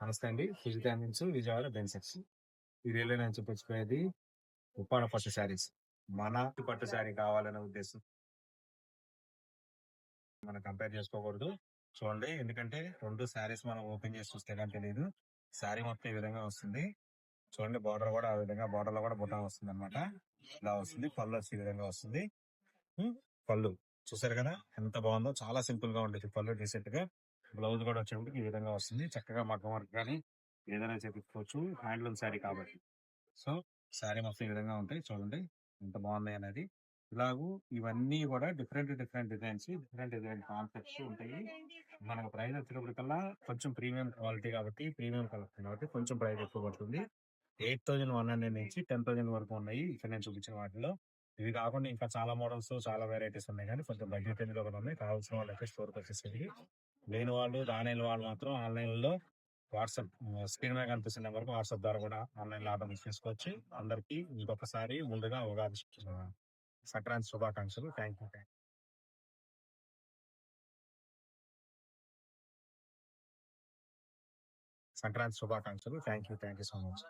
నమస్తే అండి. హిల్ నుంచి విజయవాడ బెన్సెక్స్. ఈ రీల్‌లో నేను చూపించబోయేది ఉప్పాడ పట్టు శారీస్. మన పట్టు శారీ కావాలనే ఉద్దేశం మనం కంపేర్ చేసుకోకూడదు. చూడండి, ఎందుకంటే 2 శారీస్ మనం ఓపెన్ చేసి చూస్తే గాని తెలీదు. శారీ మొత్తం ఈ విధంగా వస్తుంది. చూడండి, బార్డర్ కూడా ఆ విధంగా బార్డర్‌లో కూడా బుటా వస్తుందన్నమాట. ఇలా వస్తుంది. పళ్ళు వచ్చి ఈ విధంగా వస్తుంది. పళ్ళు చూసారు కదా ఎంత బాగుందో. చాలా సింపుల్ గా ఉండేది పళ్ళు, డీసెంట్ గా. బ్లౌజ్ కూడా వచ్చేప్పటికి ఈ విధంగా వస్తుంది. చక్కగా మగ్గం వర్క్ కానీ ఏదైనా చేపించుకోవచ్చు. హ్యాండ్లూమ్ శారీ కాబట్టి. సో శారీ మొత్తం ఈ విధంగా ఉంటాయి. చూడండి ఎంత బాగున్నాయి అనేది. ఇలాగూ ఇవన్నీ కూడా different different designs, different different concepts ఉంటాయి. మనకు ప్రైస్ వచ్చేటప్పటికల్లా కొంచెం ప్రీమియం క్వాలిటీ కాబట్టి, ప్రీమియం కలెక్షన్ కాబట్టి కొంచెం ప్రైస్ ఎక్కువ పడుతుంది. 8,100 నుంచి 10,000 వరకు ఉన్నాయి ఇక్కడ నేను చూపించిన వాటిలో. ఇవి కాకుండా ఇంకా చాలా మోడల్స్, చాలా వెరైటీస్ ఉన్నాయి, కానీ కొంచెం బడ్జెట్ లో కూడా ఉన్నాయి. కావాల్సిన వాళ్ళకి స్టోర్కి వచ్చేసేది. లేని వాళ్ళు, రాలేని వాళ్ళు మాత్రం ఆన్లైన్ లో వాట్సాప్ స్క్రీన్ మీద కనిపిస్తున్న నెంబర్కి వాట్సాప్ ద్వారా కూడా ఆన్లైన్ లో ఆర్డర్ చేసుకోవచ్చు. అందరికి ఇంకొకసారి ముందుగా ఉగాది సంక్రాంతి శుభాకాంక్షలు. Thank you. సంక్రాంతి శుభాకాంక్షలు. Thank you so much.